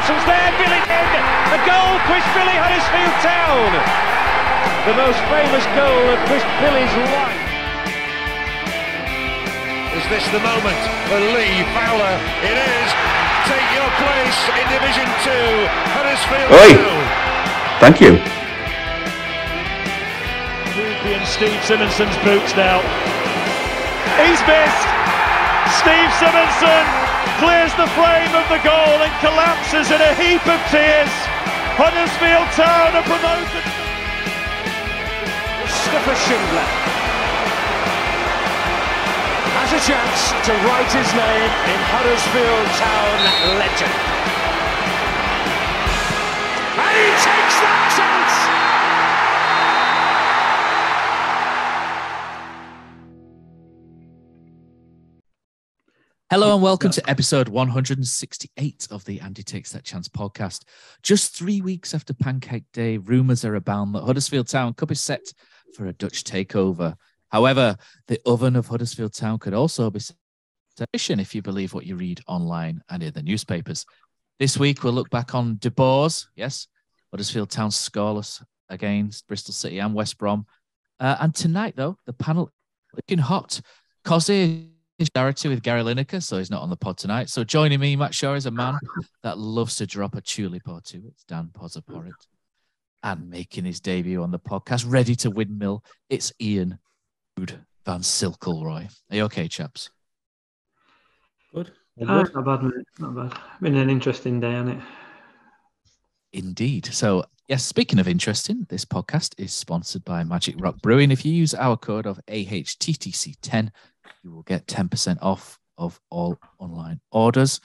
Thompson's there, Billy in. The goal, Chris Billy, Huddersfield Town. The most famous goal of Chris Billy's life. Is this the moment for Lee Fowler? It is. Take your place in Division 2, Huddersfield Town. Thank you. Ruby and Steve Simonson's boots now. He's missed. Steve Simonson clears the frame of the goal and collapses in a heap of tears. Huddersfield Town are promoted. Mustafa Schindler has a chance to write his name in Huddersfield Town legend. And he takes that chance! Hello and welcome to episode 168 of the Andy Takes That Chance podcast. Just 3 weeks after Pancake Day, rumours are abound that Huddersfield Town could be set for a Dutch takeover. However, the oven of Huddersfield Town could also be set if you believe what you read online and in the newspapers. This week, we'll look back on De Boer's, yes, Huddersfield Town scoreless against Bristol City and West Brom. And tonight, though, the panel looking hot. Cozzy is charity with Gary Lineker, so he's not on the pod tonight. So joining me, Matt Shaw, is a man that loves to drop a tulip or two. It's Dan Poz and and making his debut on the podcast, ready to windmill, it's Ian Van Kilroy-Silk. Are you okay, chaps? Good. Not bad, mate. Not bad. Been an interesting day, hasn't it? Indeed. So, yes, speaking of interesting, this podcast is sponsored by Magic Rock Brewing. If you use our code of AHTTC10, you will get 10% off of all online orders.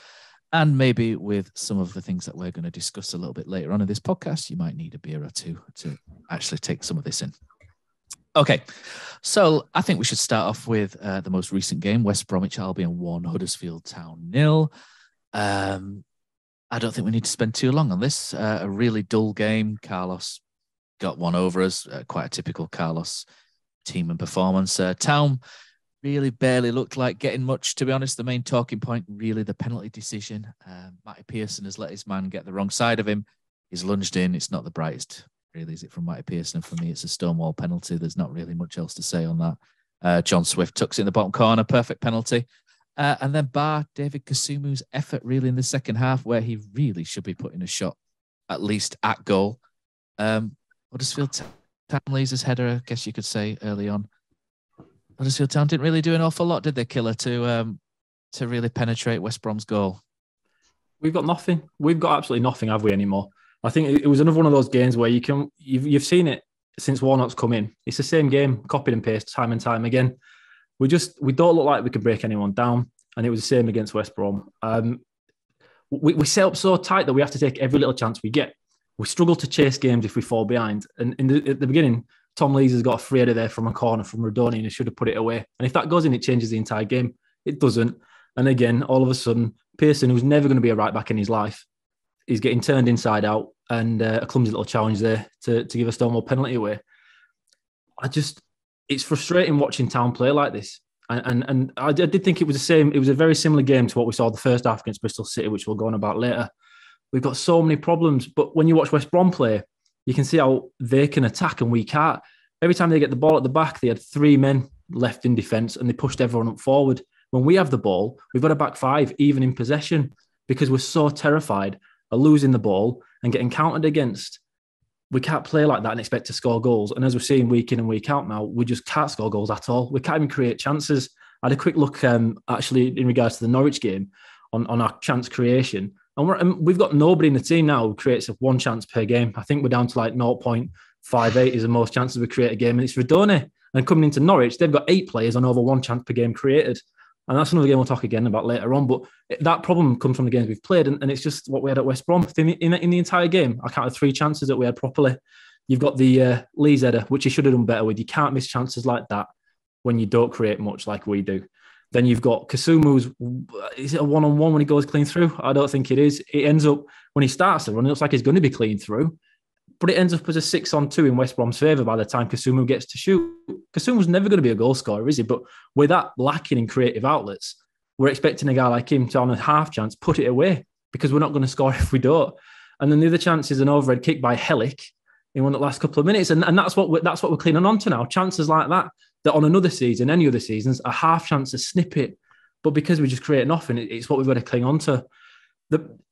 And maybe with some of the things that we're going to discuss a little bit later on in this podcast, you might need a beer or two to actually take some of this in. Okay, so I think we should start off with the most recent game, West Bromwich Albion 1, Huddersfield Town 0. I don't think we need to spend too long on this. A really dull game. Carlos got one over us, quite a typical Carlos team and performance. Town really barely looked like getting much, to be honest. The main talking point, really, the penalty decision. Matty Pearson has let his man get the wrong side of him. He's lunged in. It's not the brightest, really, is it, from Matty Pearson? And for me, it's a stonewall penalty. There's not really much else to say on that. John Swift tucks it in the bottom corner. Perfect penalty. And then bar David Kasumu's effort, really, in the second half, where he really should be putting a shot, at least at goal. Huddersfield Town leaves his header, I guess you could say, early on. Huddersfield Town didn't really do an awful lot, did they, Killer, to really penetrate West Brom's goal? We've got nothing. We've got absolutely nothing, have we, anymore? I think it was another one of those games where you've seen it since Warnock's come in. It's the same game, copied and pasted time and time again. We don't look like we can break anyone down, and it was the same against West Brom. We set up so tight that we have to take every little chance we get. We struggle to chase games if we fall behind. And at the beginning, Tom Lees has got a free header there from a corner from Rodoni and he should have put it away. And if that goes in, it changes the entire game. It doesn't. And again, all of a sudden, Pearson, who's never going to be a right back in his life, is getting turned inside out, and a clumsy little challenge there to give a Stonewall penalty away. It's frustrating watching Town play like this. And I did think it was the same. It was a very similar game to what we saw the first half against Bristol City, which we'll go on about later. We've got so many problems, but when you watch West Brom play, you can see how they can attack and we can't. Every time they get the ball at the back, they had 3 men left in defence and they pushed everyone up forward. When we have the ball, we've got a back 5, even in possession, because we're so terrified of losing the ball and getting counted against. We can't play like that and expect to score goals. And as we're seeing week in and week out now, we just can't score goals at all. We can't even create chances. I had a quick look, actually, in regards to the Norwich game on our chance creation. And we've got nobody in the team now who creates 1 chance per game. I think we're down to like 0.58 is the most chances we create a game. And it's Rodoni. And coming into Norwich, they've got 8 players on over 1 chance per game created. And that's another game we'll talk again about later on. But that problem comes from the games we've played. And it's just what we had at West Brom. In the entire game, I counted 3 chances that we had properly. You've got the Lee's header, which he should have done better with. You can't miss chances like that when you don't create much like we do. Then you've got Kasumu's, is it a one-on-one when he goes clean through? I don't think it is. It ends up, when he starts to run, it looks like he's going to be clean through. But it ends up as a 6-on-2 in West Brom's favour by the time Kasumu gets to shoot. Kasumu's never going to be a goal scorer, is he? But with that lacking in creative outlets, we're expecting a guy like him to, on a half chance, put it away. because we're not going to score if we don't. And then the other chance is an overhead kick by Hellick in one of the last couple of minutes. And that's what we're clinging on to now. Chances like that on another season, any other seasons, a half chance, a snippet. But because we just create nothing, it's what we've got to cling on to.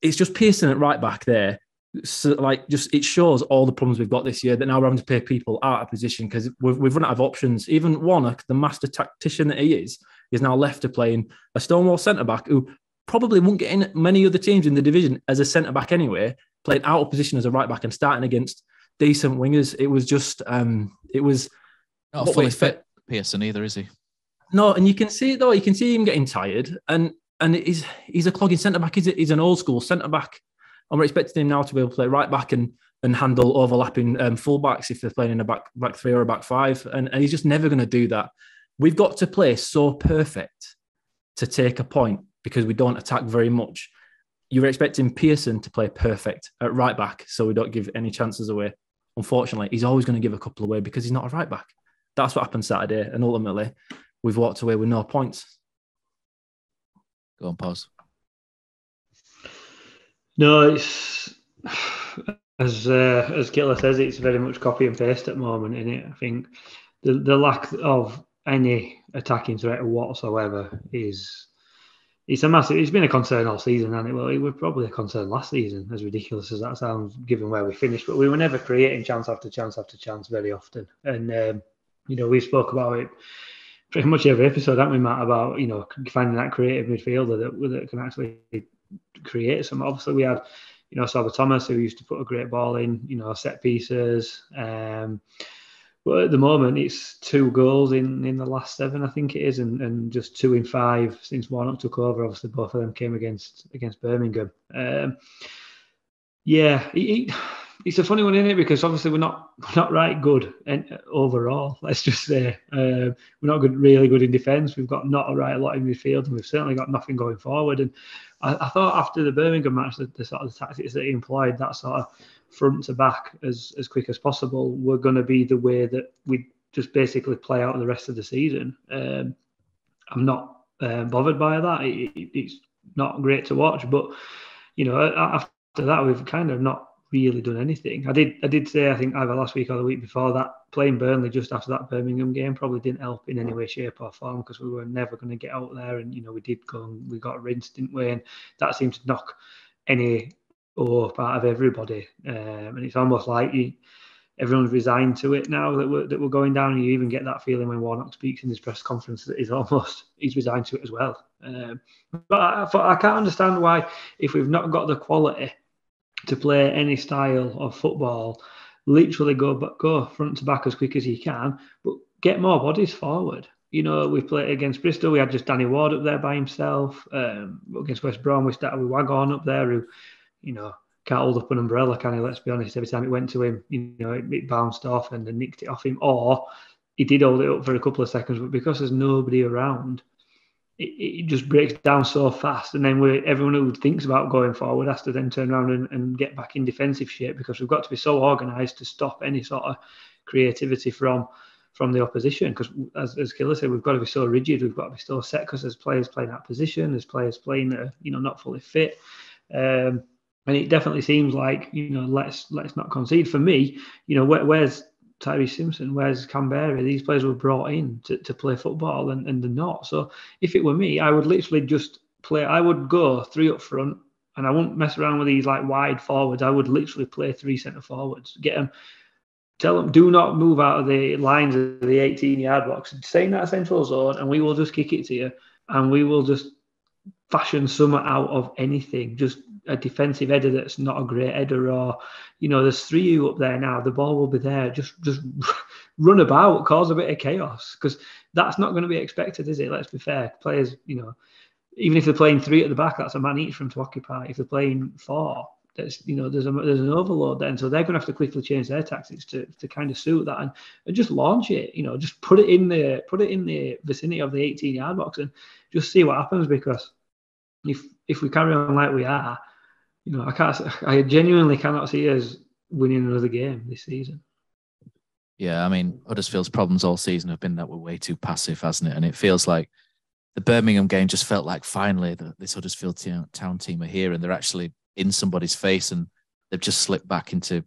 It's just Pearson at right back there. So it shows all the problems we've got this year, that now we're having to play people out of position because we've run out of options. Even Warnock, the master tactician that he is now left to playing a Stonewall centre-back who probably won't get in many other teams in the division as a centre-back anyway, playing out of position as a right-back and starting against decent wingers. It was just, it was... Not fully fit, Pearson, either, is he? No, and you can see it though. You can see him getting tired, and he's a clogging centre-back. He's an old-school centre-back. And we're expecting him now to be able to play right back and handle overlapping fullbacks if they're playing in a back three or a back five. And he's just never going to do that. We've got to play so perfect to take a point because we don't attack very much. You're expecting Pearson to play perfect at right back so we don't give any chances away. Unfortunately, he's always going to give a couple away because he's not a right back. That's what happened Saturday. And ultimately, we've walked away with no points. Go on, Poz. No, it's as Killer says, it's very much copy and paste at the moment, isn't it? I think the lack of any attacking threat whatsoever it's been a concern all season, and it was probably a concern last season, as ridiculous as that sounds, given where we finished. But we were never creating chance after chance after chance very often, and we spoke about it pretty much every episode, haven't we, Matt? About finding that creative midfielder that can actually create some. Obviously, we had Salva Thomas, who used to put a great ball in, set pieces. But at the moment, it's 2 goals in the last 7, I think it is, and just 2 in 5 since Warnock took over. Obviously, both of them came against Birmingham. It's a funny one, isn't it? Because obviously we're not right good overall. Let's just say we're not really good in defence. We've got not a right lot in midfield, and we've certainly got nothing going forward. And I thought after the Birmingham match, the sort of tactics that he employed, that sort of front to back as quick as possible, were going to be the way that we just basically play out the rest of the season. I'm not bothered by that. It's not great to watch, but after that, we've kind of not really done anything. I did say, I think either last week or the week before, that playing Burnley just after that Birmingham game probably didn't help in any way, shape or form, because we were never going to get out there, and we did go and we got rinsed, didn't we? And that seemed to knock any hope out of everybody, and it's almost like everyone's resigned to it now that we're going down. And you even get that feeling when Warnock speaks in his press conference that he's resigned to it as well. But I can't understand why, if we've not got the quality to play any style of football, literally go front to back as quick as you can, but get more bodies forward. We played against Bristol, we had just Danny Ward up there by himself. Against West Brom, we started with Waghorn up there, who, can't hold up an umbrella, can he? Let's be honest. Every time it went to him, it bounced off and then nicked it off him, or he did hold it up for a couple of seconds, but because there's nobody around, it just breaks down so fast, and then everyone who thinks about going forward has to then turn around and get back in defensive shape, because we've got to be so organised to stop any sort of creativity from the opposition. Because as Killer said, we've got to be so rigid, we've got to be so set, because there's players playing that position, there's players playing that are not fully fit, and it definitely seems like let's not concede. For me, where's Tyrese Simpson, where's Canberra? These players were brought in to play football, and they're not. So if it were me, I would literally just play. I would go 3 up front, and I wouldn't mess around with these wide forwards. I would literally play 3 centre forwards. Get them, tell them, do not move out of the lines of the 18-yard box. Stay in that central zone, and we will just kick it to you, and we will just fashion something out of anything. Just a defensive header that's not a great header, or there's 3 of you up there now, the ball will be there, just run about, cause a bit of chaos, because that's not going to be expected, is it? Let's be fair. Players, even if they're playing 3 at the back, that's a man each from to occupy. If they're playing 4, that's there's an overload then, so they're going to have to quickly change their tactics to kind of suit that, and just launch it. Just put it in the vicinity of the 18-yard box and just see what happens, because if we carry on like we are, I genuinely cannot see us winning another game this season. Yeah, I mean, Huddersfield's problems all season have been that we're way too passive, hasn't it? And it feels like the Birmingham game just felt like finally this Huddersfield Town team are here and they're actually in somebody's face and they've just slipped back into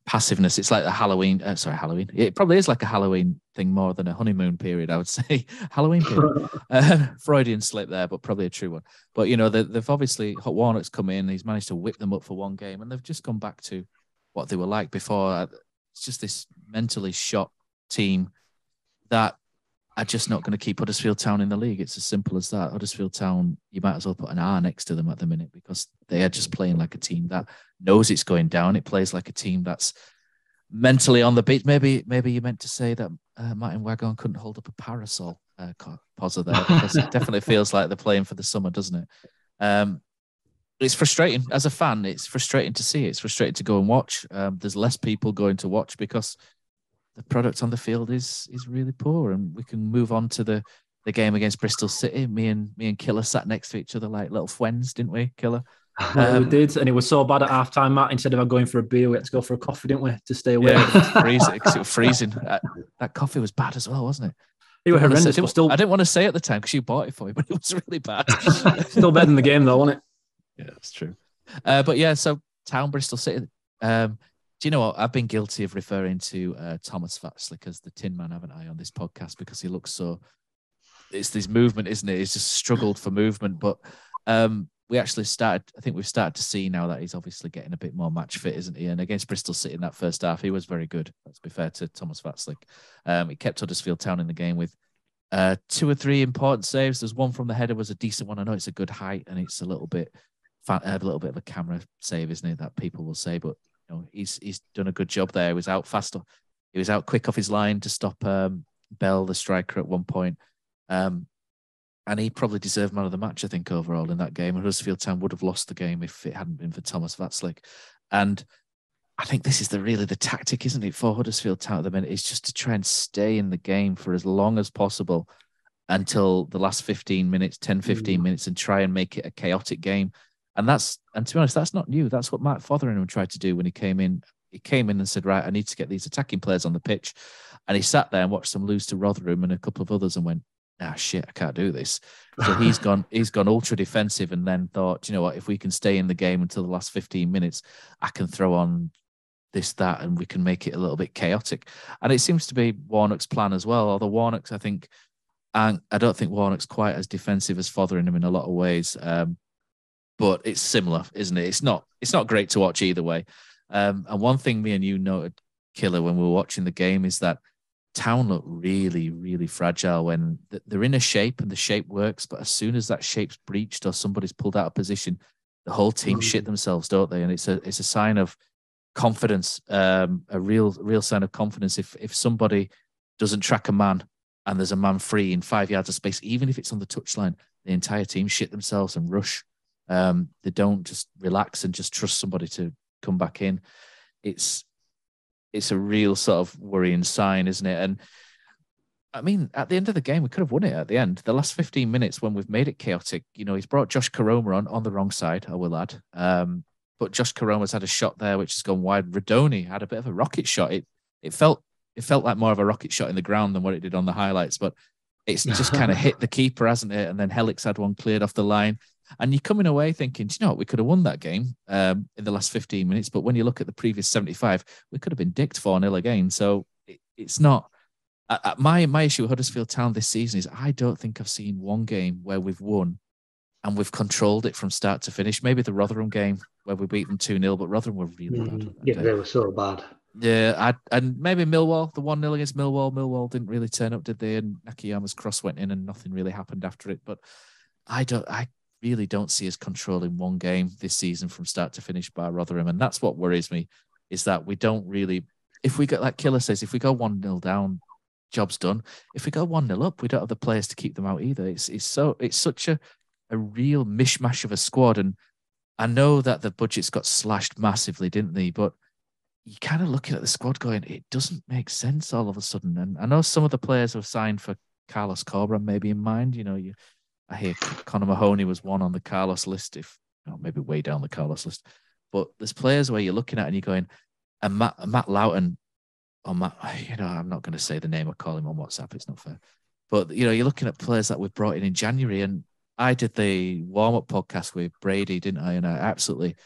passiveness. It's like the Halloween. It probably is like a Halloween thing more than a honeymoon period, I would say. Halloween period. Freudian slip there, but probably a true one. But, you know, they've obviously, Warnock's come in, he's managed to whip them up for one game, and they've just gone back to what they were like before. It's just this mentally shot team that are just not going to keep Huddersfield Town in the league. It's as simple as that. Huddersfield Town, you might as well put an R next to them at the minute because they are just playing like a team that knows it's going down. It plays like a team that's mentally on the beat. Maybe you meant to say that Martin Wagon couldn't hold up a parasol, Poz there, because it definitely feels like they're playing for the summer, doesn't it? It's frustrating. As a fan, it's frustrating to see. It's frustrating to go and watch. There's less people going to watch because the product on the field is really poor, and we can move on to the game against Bristol City. Me and Killer sat next to each other like little friends, didn't we, Killer? We did, and it was so bad at half time, Matt. Instead of going for a beer, we had to go for a coffee, didn't we, to stay away? Yeah, it was freezing. That coffee was bad as well, wasn't it? It was horrendous. I didn't want to say at the time because you bought it for me, but it was really bad. Still better than the game, though, wasn't it? Yeah, that's true. But yeah, so Town, Bristol City. Do you know what? I've been guilty of referring to Thomas Vatslik as the Tin Man, haven't I, on this podcast, because he looks so. It's this movement, isn't it? He's just struggled for movement, but we actually started. I think we've started to see now that he's obviously getting a bit more match fit, isn't he? And against Bristol City in that first half, he was very good. Let's be fair to Thomas Vatslik. He kept Huddersfield Town in the game with 2 or 3 important saves. There's one from the header was a decent one. I know it's a good height and it's a little bit of a camera save, isn't it? That people will say, but you know, he's done a good job there. He was out fast. He was out quick off his line to stop Bell, the striker, at one point. And he probably deserved man of the match, I think, overall in that game. And Huddersfield Town would have lost the game if it hadn't been for Thomas Vatslik. And I think this is really the tactic, isn't it, for Huddersfield Town at the minute, is just to try and stay in the game for as long as possible until the last 15 minutes, 10, 15 minutes, and try and make it a chaotic game. And to be honest, that's not new. That's what Matt Fotheringham tried to do when he came in. He came in and said, right, I need to get these attacking players on the pitch. And he sat there and watched them lose to Rotherham and a couple of others and went, shit, I can't do this. So he's gone ultra defensive and then thought, you know what, if we can stay in the game until the last 15 minutes, I can throw on this, that, and we can make it a little bit chaotic. And it seems to be Warnock's plan as well. Although Warnock's, I don't think Warnock's quite as defensive as Fotheringham in a lot of ways. But it's similar, isn't it? It's not great to watch either way. And one thing me and you noted, Killer, when we were watching the game is that Town look really, really fragile when they're in a shape and the shape works, but as soon as that shape's breached or somebody's pulled out of position, the whole team shit themselves, don't they? And it's a sign of confidence, a real sign of confidence. If somebody doesn't track a man and there's a man free in 5 yards of space, even if it's on the touchline, the entire team shit themselves and rush. They don't just relax and just trust somebody to come back in. It's a real sort of worrying sign, isn't it? And I mean, at the end of the game, we could have won it at the end. The last 15 minutes when we've made it chaotic, you know, he's brought Josh Karoma on the wrong side, I will add. But Josh Karoma's had a shot there which has gone wide. Radoni had a bit of a rocket shot. It felt like more of a rocket shot in the ground than what it did on the highlights, but it's just kind of hit the keeper, hasn't it? And then Helix had one cleared off the line. And you're coming away thinking, do you know what, we could have won that game in the last 15 minutes. But when you look at the previous 75, we could have been dicked 4-0 again. So it's not. My issue with Huddersfield Town this season is I don't think I've seen one game where we've won and we've controlled it from start to finish. Maybe the Rotherham game where we beat them 2-0, but Rotherham were really bad. Yeah, they were so bad. Yeah, and maybe Millwall, the 1-0 against Millwall. Millwall didn't really turn up, did they? And Nakayama's cross went in and nothing really happened after it. But I really don't see us controlling one game this season from start to finish by Rotherham. And that's what worries me, is that we don't really, if we get, like Killer says, if we go 1-0 down, job's done. If we go 1-0 up, we don't have the players to keep them out either. It's such a real mishmash of a squad. And I know that the budgets got slashed massively, didn't they? But you kind of looking at the squad going, it doesn't make sense all of a sudden. And I know some of the players have signed for Carlos Cobra, maybe in mind. You know, I hear Conor Mahoney was one on the Carlos list, maybe way down the Carlos list. But there's players where you're looking at and you're going, and Matt Loughton, or Matt, I'm not going to say the name or call him on WhatsApp. It's not fair. But, you're looking at players that we've brought in January, and I did the warm-up podcast with Brady, didn't I? And I absolutely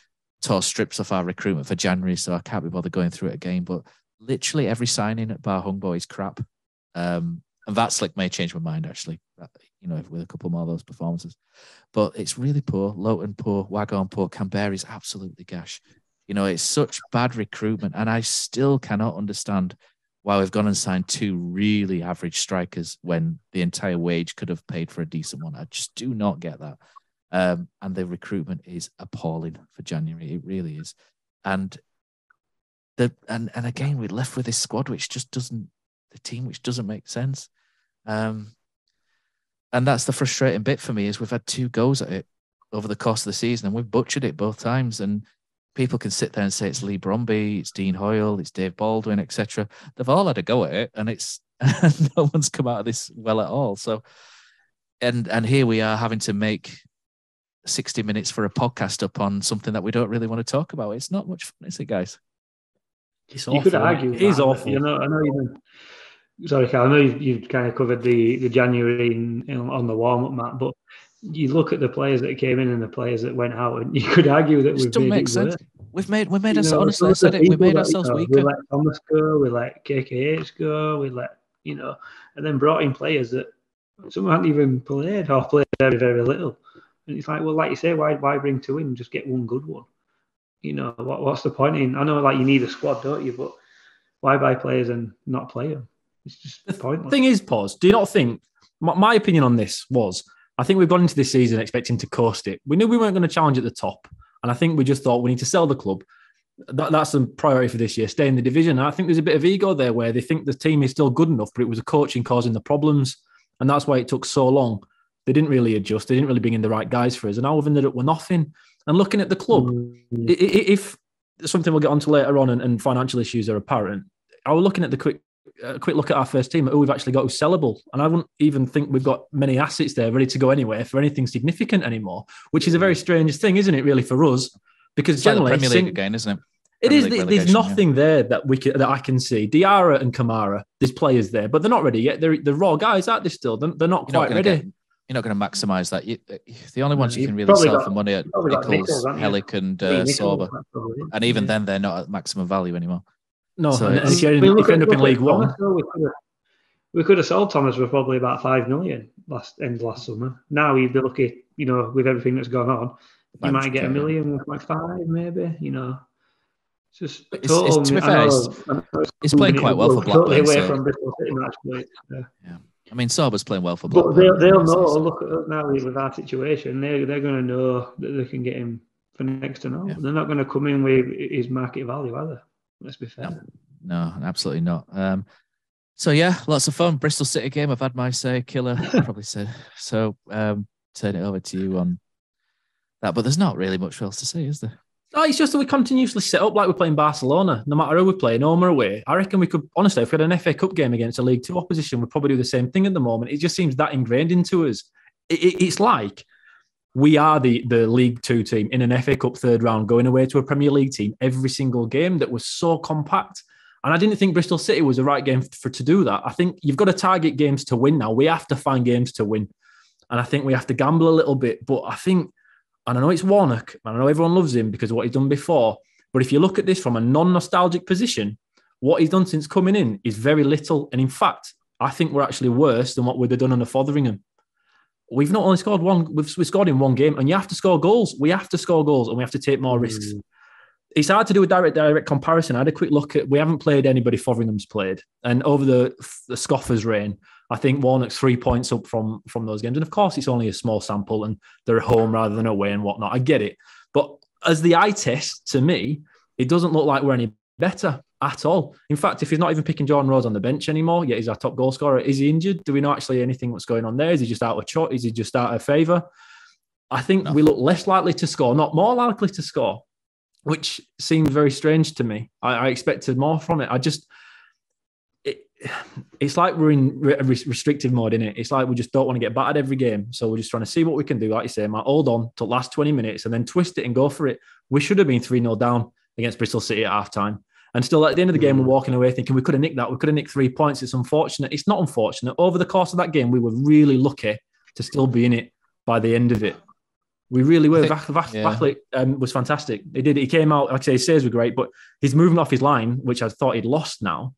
tore strips off our recruitment for January, so I can't be bothered going through it again. But literally every signing at Bar Hungbo is crap. And that slick may change my mind, actually, with a couple more of those performances. But it's really poor. Lowton poor, Wagon poor, Canberra's absolutely gash. It's such bad recruitment, and I still cannot understand why we've gone and signed 2 really average strikers when the entire wage could have paid for a decent one. I just do not get that. And the recruitment is appalling for January. It really is. And again, we're left with this squad which just doesn't make sense. And that's the frustrating bit for me, is we've had 2 goes at it over the course of the season, and we've butchered it both times. And people can sit there and say it's Lee Bromby, it's Dean Hoyle, it's Dave Baldwin, etc. They've all had a go at it, and no one's come out of this well at all. So, and here we are having to make 60 minutes for a podcast up on something that we don't really want to talk about. It's not much fun, is it, guys? It's awful. You could argue it is awful. I know sorry, Carl, I know you've kind of covered the January on the warm-up, Matt, but you look at the players that came in and the players that went out, and you could argue that we've made it worse. We've made ourselves, honestly, I said it, we made ourselves weaker. We let Thomas go, we let KKH go, we let, and then brought in players that some hadn't even played or played very, very little. And it's like, well, like you say, why bring 2 in and just get 1 good one? What's the point in? I know, like, you need a squad, don't you? But why buy players and not play them? It's just pointless. The thing is, Poz, do you not think, my opinion on this was, I think we've gone into this season expecting to coast it. We knew we weren't going to challenge at the top. And I think we just thought we need to sell the club. That's a priority for this year, stay in the division. And I think there's a bit of ego there where they think the team is still good enough, but it was the coaching causing the problems. And that's why it took so long. They didn't really adjust. They didn't really bring in the right guys for us. And now we've ended up with nothing. And looking at the club, if something we'll get onto later on and financial issues are apparent, I was looking at the quick look at our first team, who we've actually got who's sellable. And I wouldn't even think we've got many assets there ready to go anywhere for anything significant anymore, which is a very strange thing, isn't it, really, for us? Because it's generally, like the Premier League again, isn't it? It is. There's nothing there that I can see. Diarra and Kamara, there's players there, but they're not ready yet. They're raw guys, aren't they? Still, they're not quite ready. You're not going to maximise that. The only ones you can really sell for money are Nichols, Helic, and Sorba, and even then, they're not at maximum value anymore. No, so and if you end up in League One, we could have sold Thomas for probably about 5 million last summer. Now you'd be lucky, with everything that's gone on, you might get $1 million with like 5, maybe. It's just total. To be fair, he's playing quite well for Blackburn. Totally away from Bristol City match. Yeah. I mean, Sorba's playing well for Blackburn. But they'll know. Look at us now with our situation. They're going to know that they can get him for next to no. Yeah. They're not going to come in with his market value, are they? Let's be fair. No, absolutely not. So yeah, lots of fun. Bristol City game. I've had my say. Killer probably said so. Turn it over to you on that. But there's not really much else to say, is there? No, it's just that we continuously set up like we're playing Barcelona. No matter who we're playing, home or away. I reckon we could, honestly, if we had an FA Cup game against a League 2 opposition, we'd probably do the same thing at the moment. It just seems that ingrained into us. It's like we are the League 2 team in an FA Cup third round going away to a Premier League team every single game that was so compact. And I didn't think Bristol City was the right game to do that. I think you've got to target games to win now. We have to find games to win. And I think we have to gamble a little bit. But I think, and I know it's Warnock, and I know everyone loves him because of what he's done before, but if you look at this from a non-nostalgic position, what he's done since coming in is very little. And in fact, I think we're actually worse than what we'd have done under Fotheringham. We've not only scored one, we've scored in one game, and you have to score goals. We have to score goals, and we have to take more risks. It's hard to do a direct comparison. I had a quick look at, we haven't played anybody Fotheringham's played. And over the Scoffers' reign, I think Warnock's 3 points up from those games. And of course, it's only a small sample and they're at home rather than away and whatnot. I get it. But as the eye test, to me, it doesn't look like we're any better at all. In fact, if he's not even picking Jordan Rhodes on the bench anymore, yet he's our top goal scorer, is he injured? Do we know actually anything what's going on there? Is he just out of choice? Is he just out of favour? I think we look less likely to score, not more likely to score, which seems very strange to me. I expected more from it. It's like we're in restrictive mode, innit? It's like we just don't want to get battered every game. So we're just trying to see what we can do. Like you say, Matt, hold on to the last 20 minutes and then twist it and go for it. We should have been 3-0 down against Bristol City at half-time. And still at the end of the game, we're walking away thinking we could have nicked that. We could have nicked 3 points. It's unfortunate. It's not unfortunate. Over the course of that game, we were really lucky to still be in it by the end of it. We really were. Vaclik was fantastic. He came out, like I say, his saves were great, but his movement off his line, which I thought he'd lost now,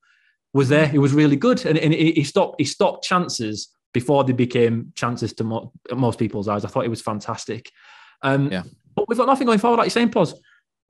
was there. He was really good. And he stopped chances before they became chances to most people's eyes. I thought he was fantastic. But we've got nothing going forward, like you're saying, Poz.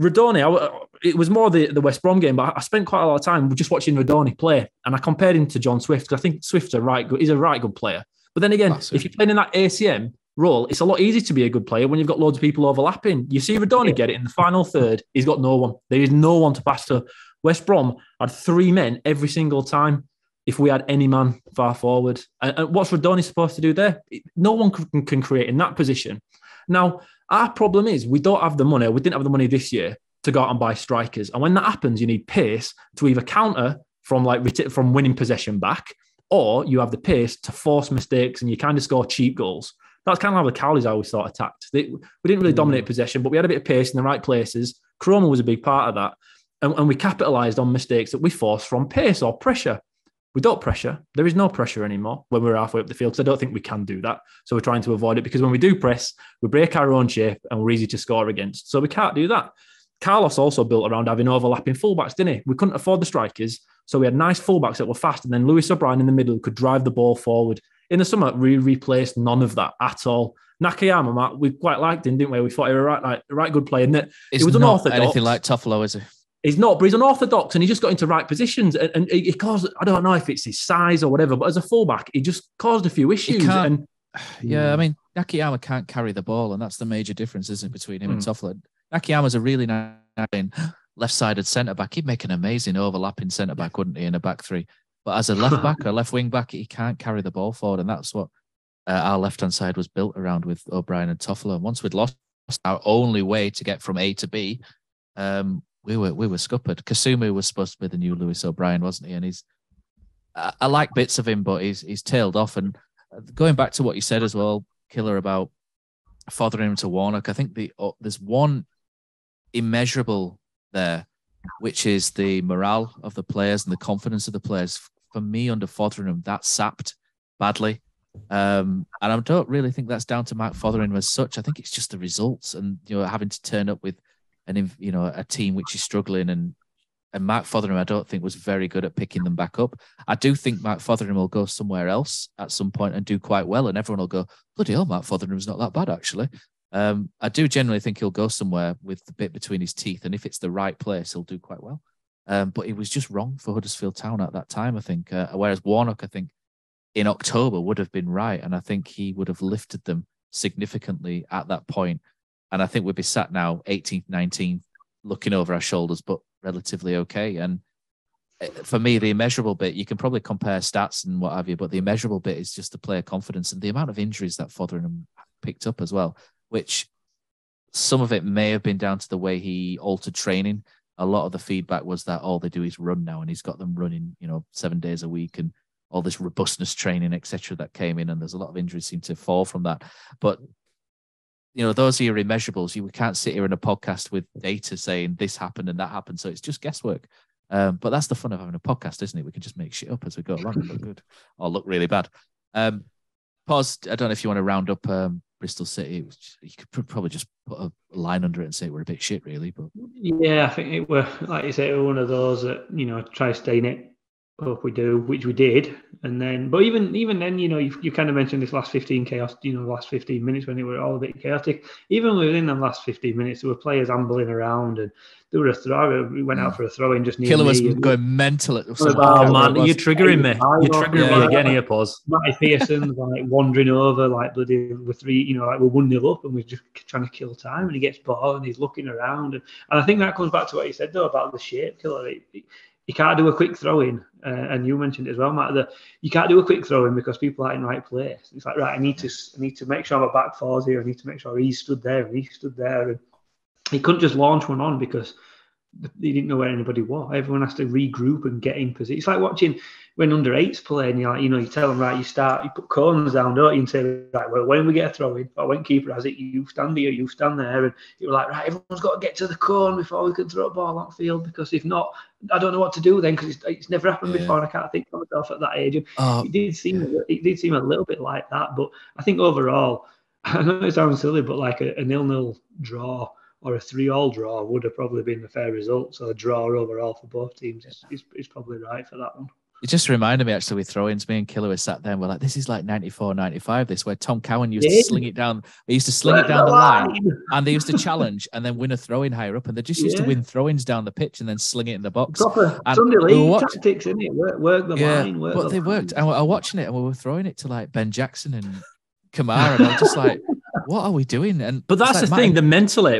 Rodoni, it was more the West Brom game, but I spent quite a lot of time just watching Rodoni play, and I compared him to John Swift, because I think Swift's he's a right good player. But then again, if you're playing in that ACM role, it's a lot easier to be a good player when you've got loads of people overlapping. You see Rodoni get it in the final third, he's got no one. There is no one to pass to. West Brom had 3 men every single time if we had any man far forward. And what's Rodoni supposed to do there? No one can create in that position. Now, our problem is we don't have the money. We didn't have the money this year to go out and buy strikers. And when that happens, you need pace to either counter from winning possession back, or you have the pace to force mistakes and you kind of score cheap goals. That's kind of how the Cowleys always thought attacked. We didn't really dominate possession, but we had a bit of pace in the right places. Chroma was a big part of that. And we capitalised on mistakes that we forced from pace or pressure. We don't pressure. There is no pressure anymore when we're halfway up the field, because I don't think we can do that. So we're trying to avoid it, because when we do press, we break our own shape and we're easy to score against. So we can't do that. Carlos also built around having overlapping fullbacks, didn't he? We couldn't afford the strikers, so we had nice fullbacks that were fast, and then Lewis O'Brien in the middle could drive the ball forward. In the summer, we replaced none of that at all. Nakayama, Matt, we quite liked him, didn't we? We thought he was a right good player. And he was unorthodox. Anything like Toffolo, is he? He's not, but he's unorthodox, and he just got into right positions. And he caused, I don't know if it's his size or whatever, but as a fullback, he just caused a few issues. I mean, Nakayama can't carry the ball, and that's the major difference, isn't it, between him and Toffolo? Nakayama's a really nice left-sided centre-back. He'd make an amazing overlapping centre-back, wouldn't he, in a back three? But as a left-back or left wing-back, he can't carry the ball forward, and that's what our left-hand side was built around with O'Brien and Toffolo. And once we'd lost our only way to get from A to B, we were scuppered. Kasumu was supposed to be the new Lewis O'Brien, wasn't he? And I like bits of him, but he's tailed off. And going back to what you said as well, Killer, about fathering him to Warnock, I think there's one immeasurable there, which is the morale of the players and the confidence of the players. For me, under Fotheringham, that sapped badly. And I don't really think that's down to Mark Fotheringham as such. I think it's just the results and having to turn up with a team which is struggling, and Mark Fotheringham, I don't think, was very good at picking them back up. I do think Mark Fotheringham will go somewhere else at some point and do quite well, and everyone will go, bloody hell, Mark Fotheringham's not that bad, actually. I do generally think he'll go somewhere with the bit between his teeth, and if it's the right place, he'll do quite well. But he was just wrong for Huddersfield Town at that time, I think. Whereas Warnock, I think, in October would have been right, and I think he would have lifted them significantly at that point. And I think we'd be sat now 18th, 19th, looking over our shoulders, but relatively okay. And for me, the immeasurable bit, you can probably compare stats and what have you, but the immeasurable bit is just the player confidence and the amount of injuries that Fotheringham picked up as well, which some of it may have been down to the way he altered training. A lot of the feedback was that all they do is run now, and he's got them running, 7 days a week, and all this robustness training, etc., that came in, and there's a lot of injuries seem to fall from that. But those are your immeasurables. You can't sit here in a podcast with data saying this happened and that happened. So it's just guesswork. But that's the fun of having a podcast, isn't it? We can just make shit up as we go along and look good or look really bad. Poz, I don't know if you want to round up Bristol City. You could probably just put a line under it and say we're a bit shit, really. But yeah, I think it were, like you say, it were one of those that, try to stay in it. Hope we do, which we did, and then, but even then, you kind of mentioned this last 15 chaos, last 15 minutes when it were all a bit chaotic. Even within the last 15 minutes, there were players ambling around, and there were a throw. We went out for a throw in just near Killer was me. going mental at oh man, you're triggering me. You're triggering me again here, Poz. Matty Pearson's wandering over bloody with 3, we're 1-0 up, and we're just trying to kill time, and he gets ball and he's looking around, and I think that comes back to what you said though about the shape, Killer. You can't do a quick throw-in, and you mentioned it as well, Matt, that you can't do a quick throw-in because people aren't in the right place. It's like, right, I need to make sure my back four's here, I need to make sure he stood there, and he couldn't just launch one on because he didn't know where anybody was. Everyone has to regroup and get in position. It's like watching when under eights play, and you tell them, right, you put cones down, don't you, and say, right, well, when we get a throw in, or when keeper has it, you stand here, you stand there, and you're like, right, everyone's got to get to the cone before we can throw a ball on field, because if not, I don't know what to do then, because it's never happened before, and I can't think of myself at that age. It did seem a little bit like that, but I think overall, I know it sounds silly, but like a 0-0 draw or a 3-3 draw would have probably been a fair result. So a draw overall for both teams is probably right for that one. It just reminded me, actually, with throw-ins, me and Kilroy sat there and we're like, this is like 94, 95, this, where Tom Cowan used to sling it down. He used to sling it down the line, and they used to challenge and then win a throw-in higher up. And they just used to win throw-ins down the pitch and then sling it in the box. Proper Sunday league tactics, isn't it? Work the line. But they worked. And we're watching it and we were throwing it to like Ben Jackson and Kamara, and I was just like, what are we doing? But that's the thing.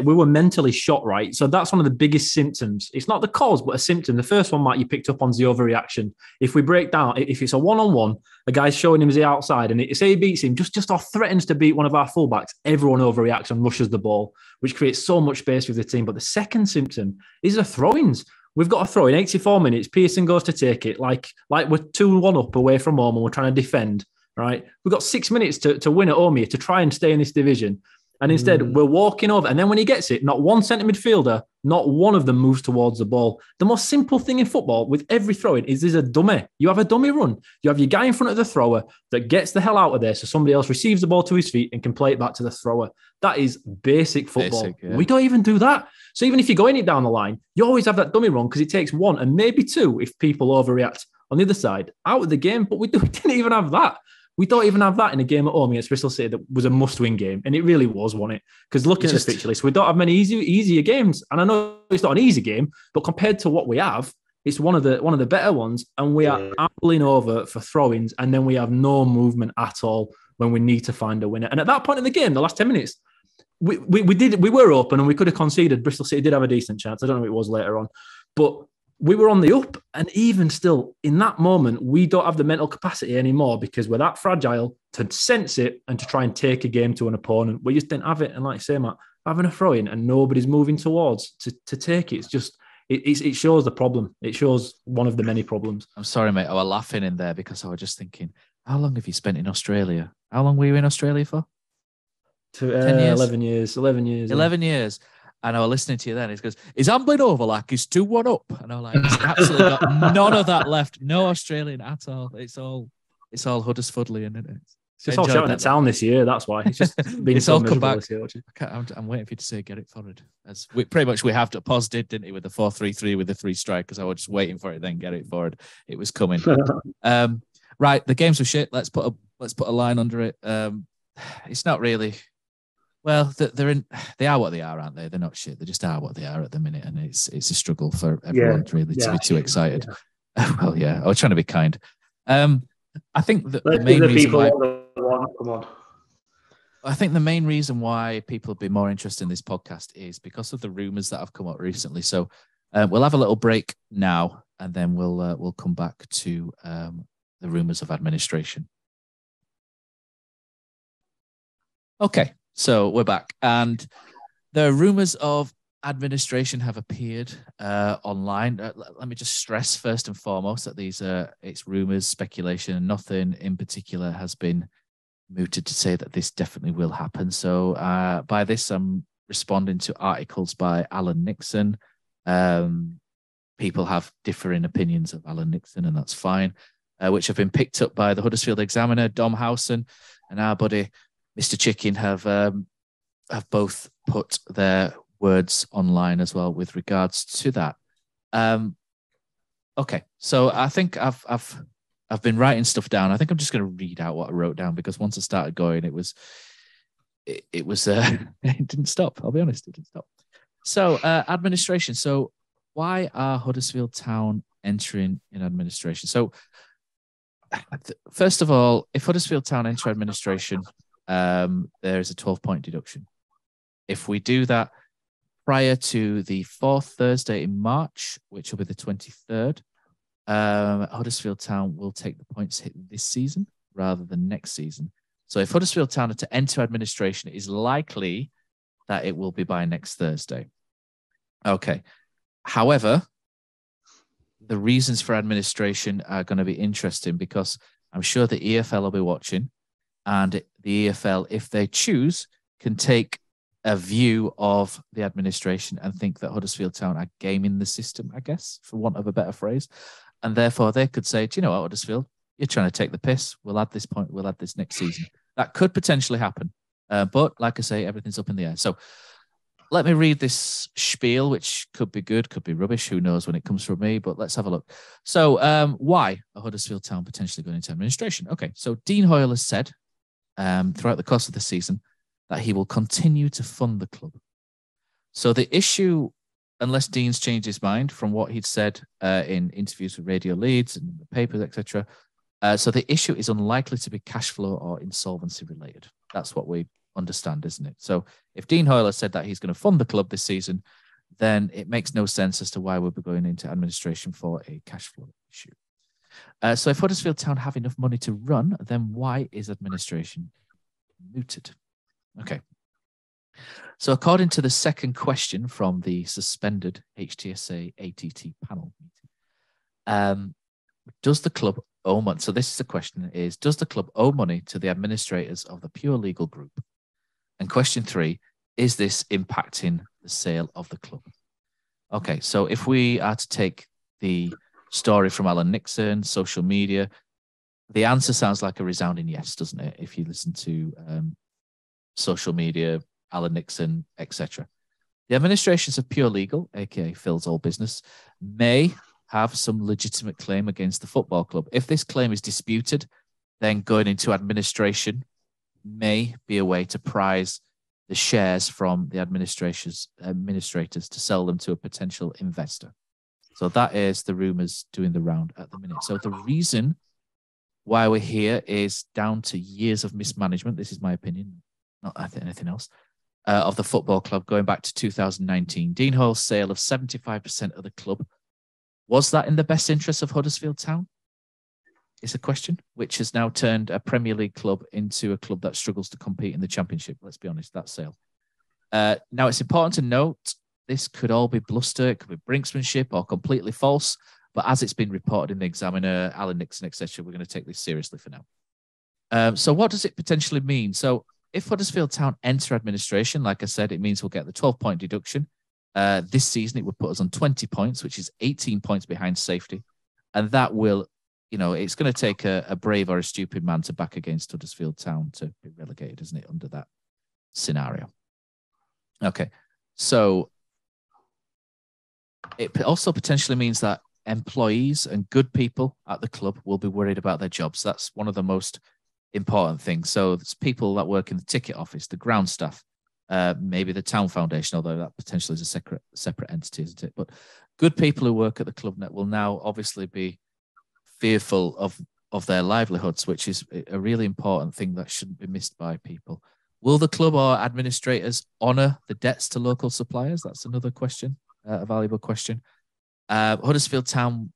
We were mentally shot, right? So that's one of the biggest symptoms. It's not the cause, but a symptom. The first one, Matt, you picked up on, is the overreaction. If we break down, if it's a one-on-one, a guy's showing him as the outside, and say he beats him, just or threatens to beat one of our fullbacks, everyone overreacts and rushes the ball, which creates so much space with the team. But the second symptom is the throw-ins. We've got a throw in 84 minutes. Pearson goes to take it, like we're 2-1 up away from home, and we're trying to defend. Right, we've got 6 minutes to win at home here, to try and stay in this division, and instead we're walking over. And then when he gets it, not one centre midfielder, not one of them moves towards the ball. The most simple thing in football with every throw-in is there's a dummy. You have a dummy run. You have your guy in front of the thrower that gets the hell out of there, so somebody else receives the ball to his feet and can play it back to the thrower. That is basic football. We don't even do that. So even if you're going it down the line, you always have that dummy run, because it takes one and maybe two if people overreact on the other side out of the game. But we didn't even have that. We don't even have that in a game at home against Bristol City that was a must-win game, and it really was, wasn't it? Because looking at the fixture list, we don't have many easier games, and I know it's not an easy game, but compared to what we have, it's one of the better ones, and we are ambling over for throw-ins, and then we have no movement at all when we need to find a winner. And at that point in the game, the last 10 minutes, we were open and we could have conceded. Bristol City did have a decent chance. I don't know if it was later on, but we were on the up, and even still, in that moment, we don't have the mental capacity anymore, because we're that fragile to sense it and to try and take a game to an opponent. We just didn't have it. And like I say, Matt, having a throw-in and nobody's moving towards to take it, it's just, it shows the problem. It shows one of the many problems. I'm sorry, mate. I was laughing in there because I was just thinking, how long have you spent in Australia? How long were you in Australia for? 10 years? 11 years. 11 years. And I was listening to you then. He goes, "Is ambling over like he's 2-1 up?" And I'm like, "He's absolutely got none of that left. No Australian at all. It's all Huddersfield-ian, isn't it?" It's just all shouting at town this year. That's why it's just been it's all come back. I'm waiting for you to say get it forward. As we have to. Poz didn't he, with the 4-3-3 with the 3 strikers? I was just waiting for it. Then get it forward. It was coming. Right. The games were shit. Let's put a line under it. It's not really. Well, they are what they are, aren't they? They're not shit. They just are what they are at the minute, and it's a struggle for everyone to be too excited. Yeah. Well, yeah, I was trying to be kind. I think the main reason why. Come on. I think the main reason why people would be more interested in this podcast is because of the rumours that have come up recently. So we'll have a little break now, and then we'll come back to the rumours of administration. Okay. So we're back, and the rumours of administration have appeared online. Let me just stress first and foremost that it's rumours, speculation, and nothing in particular has been mooted to say that this definitely will happen. So by this, I'm responding to articles by Alan Nixon. People have differing opinions of Alan Nixon, and that's fine, which have been picked up by the Huddersfield Examiner, Dom Howson, and our buddy Mr. Chicken have both put their words online as well with regards to that. Okay, so I think I've been writing stuff down. I think I'm just going to read out what I wrote down, because once I started going, it didn't stop. I'll be honest, it didn't stop. So administration. So why are Huddersfield Town entering in administration? So first of all, if Huddersfield Town enter administration, there is a 12-point deduction. If we do that prior to the 4th Thursday in March, which will be the 23rd, Huddersfield Town will take the points hit this season rather than next season. So if Huddersfield Town are to enter administration, it is likely that it will be by next Thursday. Okay. However, the reasons for administration are going to be interesting, because I'm sure the EFL will be watching, and the EFL, if they choose, can take a view of the administration and think that Huddersfield Town are gaming the system, I guess, for want of a better phrase. And therefore they could say, do you know what, Huddersfield, you're trying to take the piss. We'll add this point. We'll add this next season. That could potentially happen. But like I say, everything's up in the air. So let me read this spiel, which could be good, could be rubbish. Who knows when it comes from me, but let's have a look. So why are Huddersfield Town potentially going into administration? Okay, so Dean Hoyle has said throughout the course of the season that he will continue to fund the club. So the issue, unless Dean's changed his mind from what he'd said in interviews with Radio Leeds and the papers, etc., so the issue is unlikely to be cash flow or insolvency related. That's what we understand, isn't it? So if Dean Hoyle has said that he's going to fund the club this season, then it makes no sense as to why we'll be going into administration for a cash flow issue. So if Huddersfield Town have enough money to run, then why is administration mooted? Okay. So according to the second question from the suspended HTSA ATT panel meeting, does the club owe money? So this is the question: is does the club owe money to the administrators of the Pure Legal Group? And question 3, is this impacting the sale of the club? Okay, so if we are to take the story from Alan Nixon, social media, the answer sounds like a resounding yes, doesn't it? If you listen to social media, Alan Nixon, etc. The administrations of Pure Legal, aka Phil's Old Business, may have some legitimate claim against the football club. If this claim is disputed, then going into administration may be a way to prize the shares from the administrators to sell them to a potential investor. So that is the rumours doing the round at the minute. So the reason why we're here is down to years of mismanagement. This is my opinion, not anything else, of the football club going back to 2019. Dean Hoyle's sale of 75% of the club. Was that in the best interest of Huddersfield Town? It's a question, which has now turned a Premier League club into a club that struggles to compete in the Championship. Let's be honest, that sale. Now, it's important to note this could all be bluster, it could be brinksmanship or completely false. But as it's been reported in the Examiner, Alan Nixon, etc., we're going to take this seriously for now. So what does it potentially mean? So if Huddersfield Town enter administration, like I said, it means we'll get the 12-point deduction. This season, it would put us on 20 points, which is 18 points behind safety. And that will, it's going to take a brave or a stupid man to back against Huddersfield Town to be relegated, isn't it, under that scenario? Okay. So it also potentially means that employees and good people at the club will be worried about their jobs. That's one of the most important things. So there's people that work in the ticket office, the ground staff, maybe the town foundation, although that potentially is a separate entity, isn't it? But good people who work at the club net will now obviously be fearful of their livelihoods, which is a really important thing that shouldn't be missed by people. Will the club or administrators honour the debts to local suppliers? That's another question, a valuable question. Huddersfield Town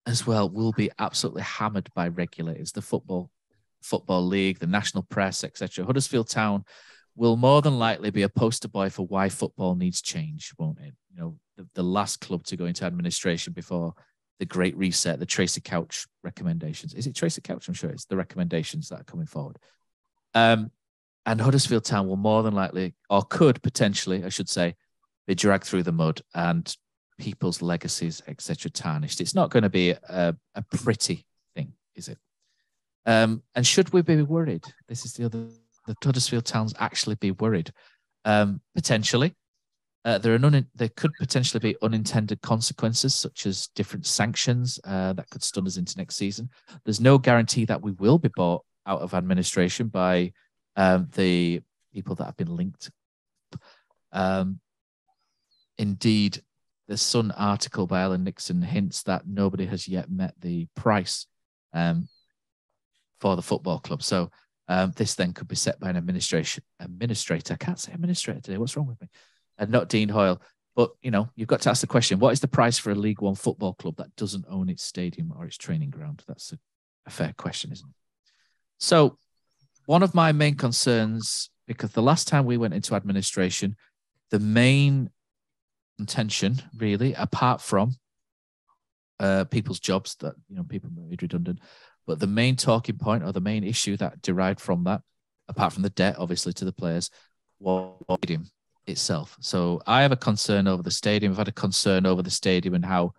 as well will be absolutely hammered by regulators, the football league, the national press, etc. Huddersfield Town will more than likely be a poster boy for why football needs change, won't it? The last club to go into administration before the Great Reset, the Tracy Couch recommendations. Is it Tracy Couch? I'm sure it's the recommendations that are coming forward. And Huddersfield Town will more than likely, or could potentially, I should say, be dragged through the mud and people's legacies, etc., tarnished. It's not going to be a pretty thing, is it? And should we be worried? This is the other. The Huddersfield Towns actually be worried. Potentially. There could potentially be unintended consequences, such as different sanctions that could stun us into next season. There's no guarantee that we will be bought out of administration by the people that have been linked. Indeed, the Sun article by Alan Nixon hints that nobody has yet met the price for the football club. So this then could be set by an administrator. I can't say administrator today. What's wrong with me? And not Dean Hoyle. But, you've got to ask the question, what is the price for a League One football club that doesn't own its stadium or its training ground? That's a fair question, isn't it? So one of my main concerns, because the last time we went into administration, the main intention, really, apart from people's jobs that people made redundant. But the main talking point or the main issue that derived from that, apart from the debt, obviously, to the players, was the stadium itself. So I have a concern over the stadium. I've had a concern over the stadium and how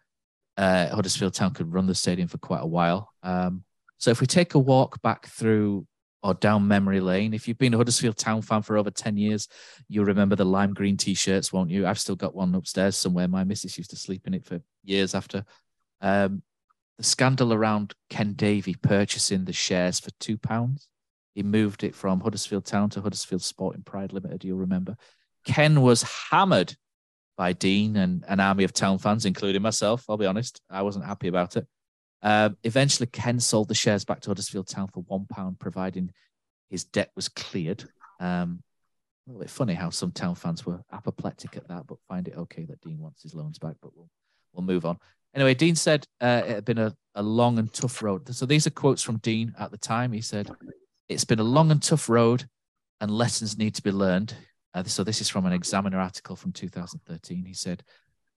Huddersfield Town could run the stadium for quite a while. So if we take a walk back through or down memory lane, if you've been a Huddersfield Town fan for over 10 years, you'll remember the lime green T-shirts, won't you? I've still got one upstairs somewhere. My missus used to sleep in it for years after. The scandal around Ken Davey purchasing the shares for £2. He moved it from Huddersfield Town to Huddersfield Sporting Pride Limited, you'll remember. Ken was hammered by Dean and an army of Town fans, including myself. I'll be honest, I wasn't happy about it. Eventually, Ken sold the shares back to Huddersfield Town for £1, providing his debt was cleared. A little bit funny how some Town fans were apoplectic at that, but find it okay that Dean wants his loans back, but we'll move on. Anyway, Dean said it had been a long and tough road. So these are quotes from Dean at the time. He said, "It's been a long and tough road and lessons need to be learned." So this is from an Examiner article from 2013.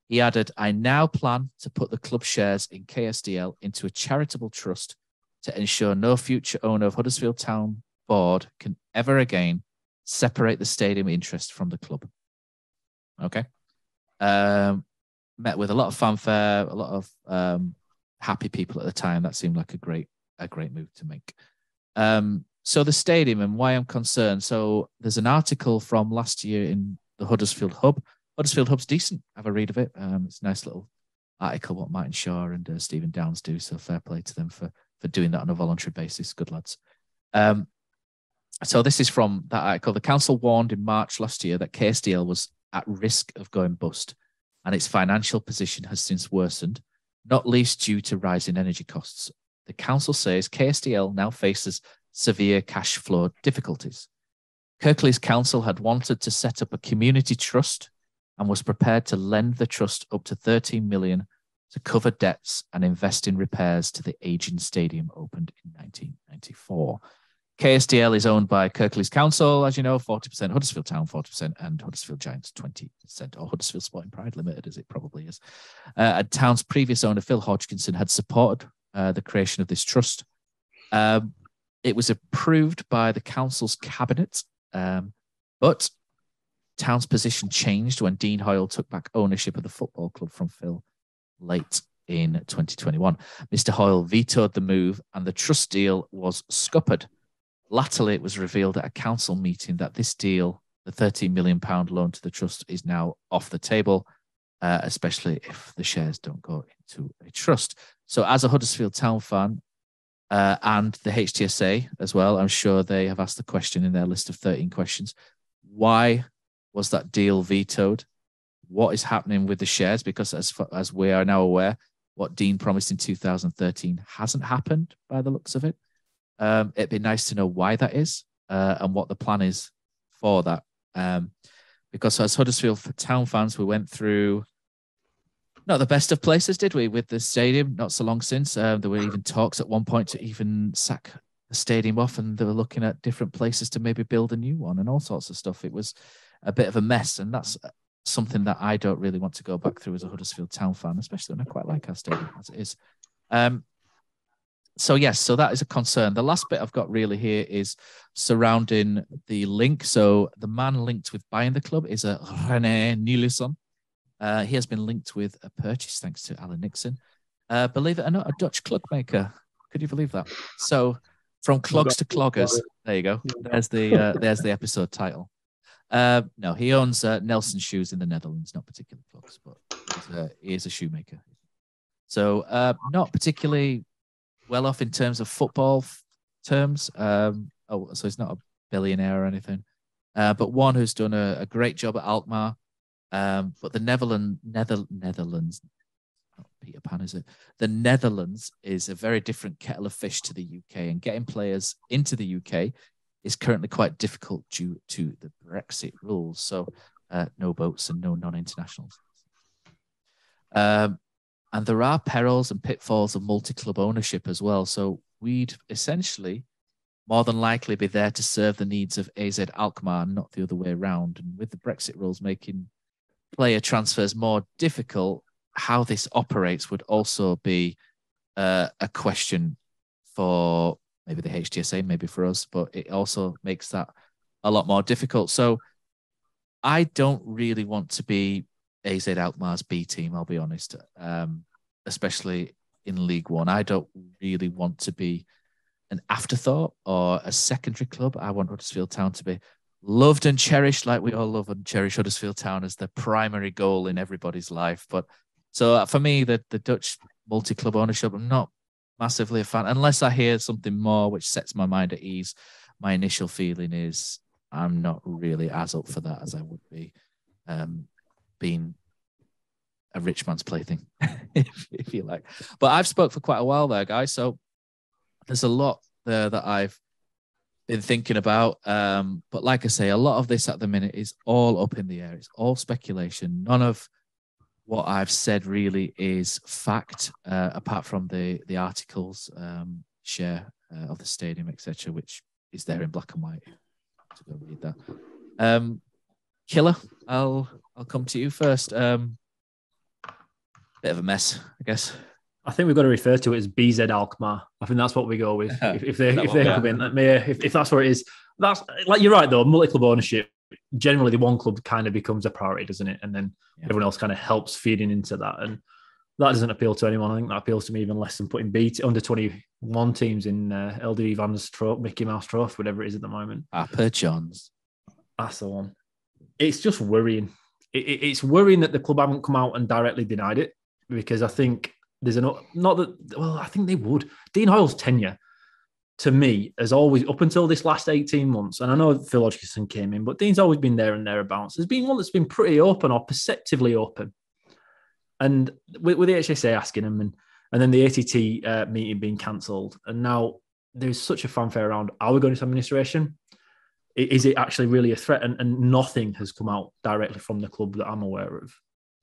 He added, "I now plan to put the club shares in KSDL into a charitable trust to ensure no future owner of Huddersfield Town board can ever again separate the stadium interest from the club." Okay. Met with a lot of fanfare, a lot of happy people at the time. That seemed like a great move to make. So the stadium and why I'm concerned. So there's an article from last year in the Huddersfield Hub. Huddersfield Hub's decent. Have a read of it. It's a nice little article what Martin Shaw and Stephen Downs do. So fair play to them for doing that on a voluntary basis. Good lads. So this is from that article. The council warned in March last year that KSDL was at risk of going bust, and its financial position has since worsened, not least due to rising energy costs. The council says KSDL now faces severe cash flow difficulties. Kirklees Council had wanted to set up a community trust and was prepared to lend the trust up to 13 million to cover debts and invest in repairs to the aging stadium opened in 1994. KSDL is owned by Kirklees Council, as you know, 40% Huddersfield Town, 40%, and Huddersfield Giants, 20%, or Huddersfield Sporting Pride Limited, as it probably is. Town's previous owner, Phil Hodgkinson, had supported the creation of this trust. It was approved by the council's cabinet, but Town's position changed when Dean Hoyle took back ownership of the football club from Phil late in 2021. Mr. Hoyle vetoed the move and the trust deal was scuppered. Latterly, it was revealed at a council meeting that this deal, the £13 million loan to the trust, is now off the table, especially if the shares don't go into a trust. So as a Huddersfield Town fan and the HTSA as well, I'm sure they have asked the question in their list of 13 questions. Why was that deal vetoed? What is happening with the shares? Because as we are now aware, what Dean promised in 2013 hasn't happened by the looks of it. It'd be nice to know why that is and what the plan is for that. Because as Huddersfield Town fans, we went through not the best of places, did we, with the stadium not so long since. There were even talks at one point to even sack the stadium off, and they were looking at different places to maybe build a new one and all sorts of stuff. It was a bit of a mess, and that's something that I don't really want to go back through as a Huddersfield Town fan, especially when I quite like our stadium as it is. So yes, so that is a concern. The last bit I've got really here is surrounding the link. So the man linked with buying the club is a René Nielsen. He has been linked with a purchase thanks to Alan Nixon. Believe it or not, a Dutch clockmaker. Could you believe that? So from clogs to cloggers. There you go. There's the episode title. No, he owns Nelson Shoes in the Netherlands, not particularly clogs, but he is a shoemaker. So not particularly well off in terms of football terms. So he's not a billionaire or anything, but one who's done a great job at Alkmaar. But the Netherlands, not Peter Pan, is it? The Netherlands is a very different kettle of fish to the UK, and getting players into the UK is currently quite difficult due to the Brexit rules. So no boats and no non-internationals. And there are perils and pitfalls of multi-club ownership as well. So we'd essentially more than likely be there to serve the needs of AZ Alkmaar, not the other way around. And with the Brexit rules making player transfers more difficult, how this operates would also be a question for maybe the HTSA, maybe for us, but it also makes that a lot more difficult. So I don't really want to be AZ Alkmaar's B team, I'll be honest, especially in League One. I don't really want to be an afterthought or a secondary club. I want Huddersfield Town to be loved and cherished like we all love and cherish Huddersfield Town as the primary goal in everybody's life. But so for me, the Dutch multi-club ownership, I'm not massively a fan unless I hear something more which sets my mind at ease. My initial feeling is I'm not really as up for that as I would be being a rich man's plaything, if you like. But I've spoke for quite a while there, guys. So there's a lot there that I've been thinking about. But like I say, a lot of this at the minute is all up in the air. It's all speculation. None of what I've said really is fact, apart from the articles share of the stadium, etc., which is there in black and white. To go read that. Killer, I'll come to you first. Bit of a mess, I guess. I think we've got to refer to it as BZ Alkmaar. I think that's what we go with. If they come in, if that's where it is, that's like you're right though. Multi-club ownership, generally the one club kind of becomes a priority, doesn't it? And then everyone else kind of helps feeding into that, and that doesn't appeal to anyone. I think that appeals to me even less than putting under 21 teams in LDV Van's Trophy, Mickey Mouse Trophy, whatever it is at the moment. Upper Johns. That's the one. It's just worrying. It's worrying that the club haven't come out and directly denied it, because I think there's I think they would. Dean Hoyle's tenure, to me, has always, up until this last 18 months, and I know Phil Hodgkinson came in, but Dean's always been there and thereabouts. There's been one that's been pretty open or perceptively open. And with the HSA asking him and then the ATT meeting being cancelled, and now there's such a fanfare around, are we going into administration? Is it actually really a threat? And nothing has come out directly from the club that I'm aware of,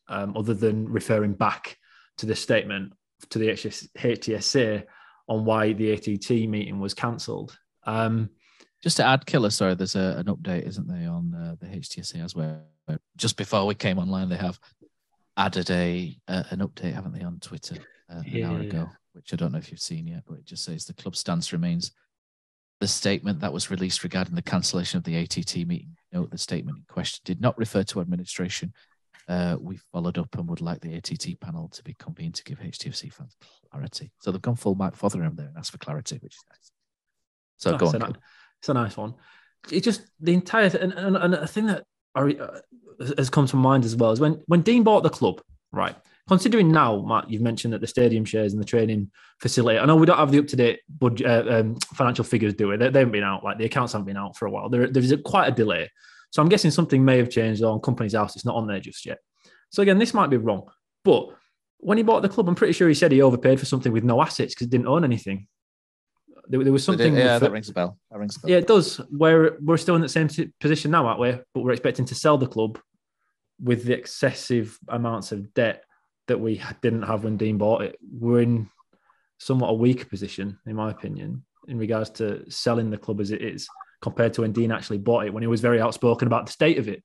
other than referring back to the statement to the HTSA on why the ATT meeting was cancelled. Just to add, Killer, sorry, there's an update, isn't there, on the HTSA as well? Just before we came online, they have added an update, haven't they, on Twitter an hour ago, which I don't know if you've seen yet, but it just says the club stance remains. The statement that was released regarding the cancellation of the ATT meeting, note the statement in question did not refer to administration. We followed up and would like the ATT panel to be convened to give HTFC fans clarity. So they've gone full Mark Fotheringham there and asked for clarity, which is nice. So go on. It's a nice one. It's just the entire and a thing that has come to mind as well is when Dean bought the club, right? Considering now, Matt, you've mentioned that the stadium shares and the training facility, I know we don't have the up-to-date budget, financial figures, do we? They haven't been out, like the accounts haven't been out for a while. There's quite a delay. So I'm guessing something may have changed on Company's House. It's not on there just yet. So again, this might be wrong. But when he bought the club, I'm pretty sure he said he overpaid for something with no assets because he didn't own anything. There was something... that rings a bell. Yeah, it does. We're still in the same position now, aren't we? But we're expecting to sell the club with the excessive amounts of debt that we didn't have when Dean bought it. We're in somewhat a weaker position, in my opinion, in regards to selling the club as it is, compared to when Dean actually bought it, when he was very outspoken about the state of it,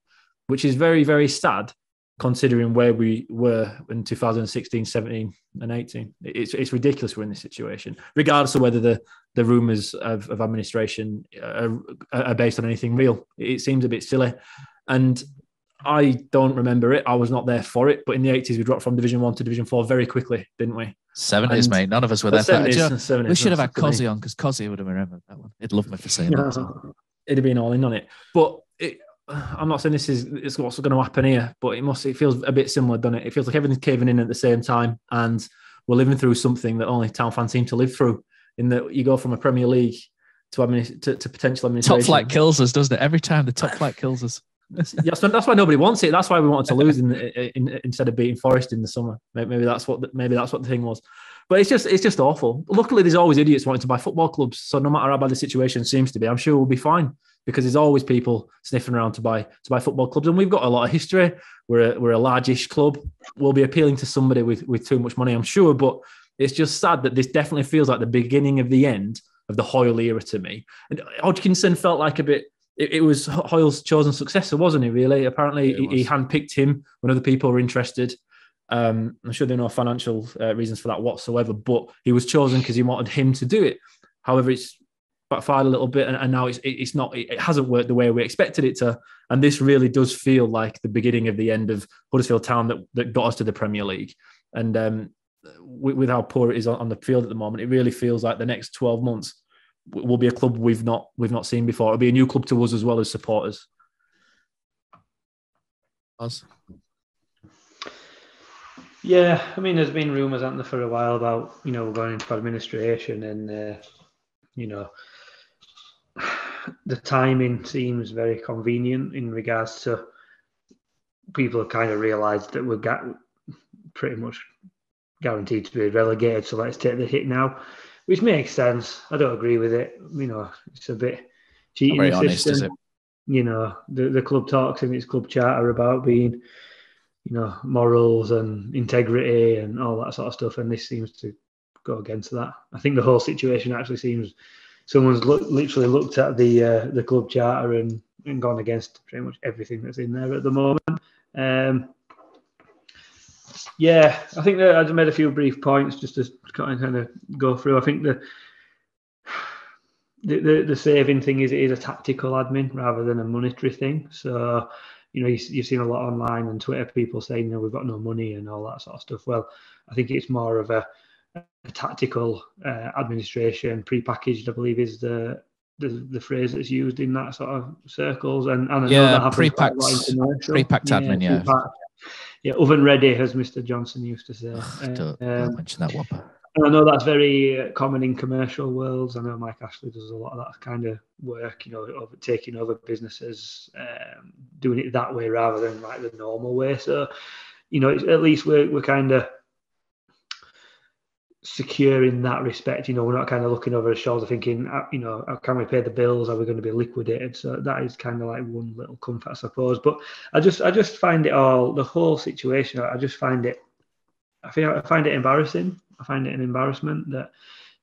which is very, very sad considering where we were in 2016, 17 and 18. It's ridiculous we're in this situation, regardless of whether the rumours of administration are based on anything real. It seems a bit silly. And I don't remember it. I was not there for it. But in the 80s, we dropped from Division 1 to Division 4 very quickly, didn't we? 70s, mate. None of us were there. 70s, we should have had Cozzy on, because Cozzy would have remembered that one. He'd love me for saying that. It'd have been all in on it. But I'm not saying this is what's going to happen here, but it feels a bit similar, doesn't it? It feels like everything's caving in at the same time, and we're living through something that only Town fans seem to live through, in that you go from a Premier League to potential administration. Top flight kills us, doesn't it? Every time the top flight kills us. That's why nobody wants it. That's why we wanted to lose instead of beating Forest in the summer. Maybe that's what the thing was. But it's just awful. Luckily, there's always idiots wanting to buy football clubs. So no matter how bad the situation seems to be, I'm sure we'll be fine, because there's always people sniffing around to buy football clubs, and we've got a lot of history. We're a largish club. We'll be appealing to somebody with too much money, I'm sure. But it's just sad that this definitely feels like the beginning of the end of the Hoyle era to me. And Hodgkinson felt like a bit. It was Hoyle's chosen successor, wasn't he, really? Apparently, he handpicked him when other people were interested. I'm sure there are no financial reasons for that whatsoever, but he was chosen because he wanted him to do it. However, it's backfired a little bit, and now it's not. It hasn't worked the way we expected it to. And this really does feel like the beginning of the end of Huddersfield Town that got us to the Premier League. And with how poor it is on the field at the moment, it really feels like the next 12 months will be a club we've not seen before. It'll be a new club to us as well as supporters. Poz? Yeah, I mean, there's been rumours, haven't there, for a while about, you know, going into administration, and you know, the timing seems very convenient in regards to people have kind of realised that we're pretty much guaranteed to be relegated, so let's take the hit now, which makes sense. I don't agree with it. You know, it's a bit cheating. Not very honest, is it? You know, the club talks in its club charter about being, you know, morals and integrity and all that sort of stuff, and this seems to go against that. I think the whole situation actually seems someone's literally looked at the club charter and gone against pretty much everything that's in there at the moment. Yeah, I think that I've made a few brief points just to kind of go through. I think the saving thing is a tactical admin rather than a monetary thing. So, you know, you've seen a lot online and Twitter people saying, you know, we've got no money and all that sort of stuff. Well, I think it's more of a tactical administration, prepackaged, I believe is the phrase that's used in that sort of circles. And I know that happens pre-packed admin, yeah. Pre-packed. Yeah, oven ready, as Mr. Johnson used to say. Don't mention that whopper. And I know that's very common in commercial worlds. I know Mike Ashley does a lot of that kind of work, you know, taking over businesses, doing it that way rather than like the normal way. So, you know, at least we're kind of secure in that respect. You know, we're not kind of looking over our shoulder thinking, you know, how can we pay the bills? Are we going to be liquidated? So that is kind of like one little comfort, I suppose. But I just find it all, the whole situation, I find it embarrassing. I find it an embarrassment that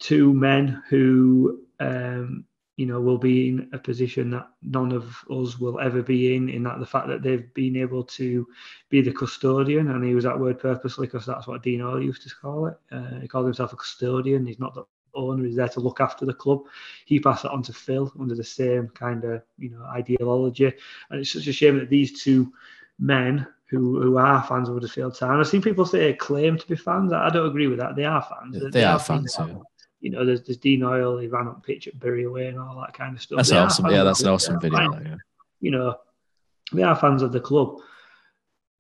two men who, you know, will be in a position that none of us will ever be in that the fact that they've been able to be the custodian, and he used that word purposely because that's what Dean Oil used to call it. He called himself a custodian. He's not the owner. He's there to look after the club. He passed it on to Phil under the same kind of, you know, ideology. And it's such a shame that these two men who are fans of Huddersfield Town, I've seen people say claim to be fans. I don't agree with that. They are fans. They are fans. You know, there's Dean Oil, he ran up pitch at Bury Away and all that kind of stuff. That's awesome. Yeah, that's an awesome video. Yeah. You know, they are fans of the club.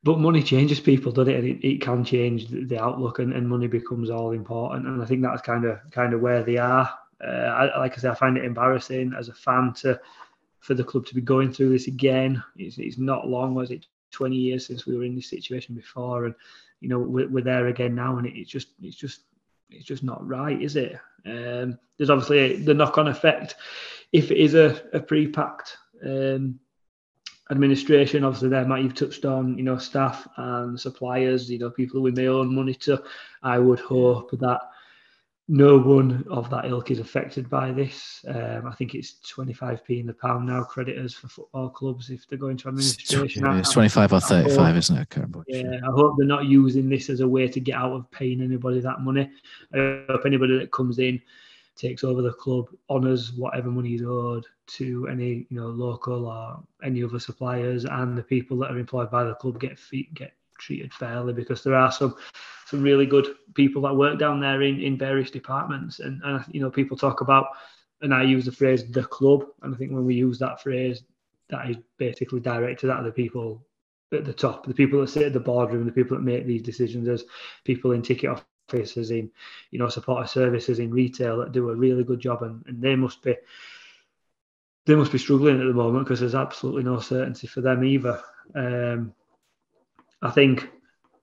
But money changes people, doesn't it? And it can change the outlook, and money becomes all important. And I think that's kind of where they are. Like I say, I find it embarrassing as a fan for the club to be going through this again. It's not long, was it? 20 years since we were in this situation before, and you know we're there again now, and it's just not right, is it? There's obviously the knock-on effect if it is a pre-packed administration. Obviously, there, Matt, you've touched on, you know, staff and suppliers, you know, people we may own money to. I would hope that no one of that ilk is affected by this. I think it's 25p in the pound now, creditors for football clubs if they're going to administration. It's 25 or 35, isn't it? Yeah, I hope they're not using this as a way to get out of paying anybody that money. I hope anybody that comes in, takes over the club, honours whatever money is owed to any, you know, local or any other suppliers, and the people that are employed by the club get treated fairly, because there are some really good people that work down there in various departments, and you know, people talk about, and I use the phrase the club, and I think when we use that phrase, that is basically directed at the people at the top, the people that sit at the boardroom, the people that make these decisions, as people in ticket offices, in, you know, supporter services, in retail, that do a really good job, and they must be struggling at the moment because there's absolutely no certainty for them either. I think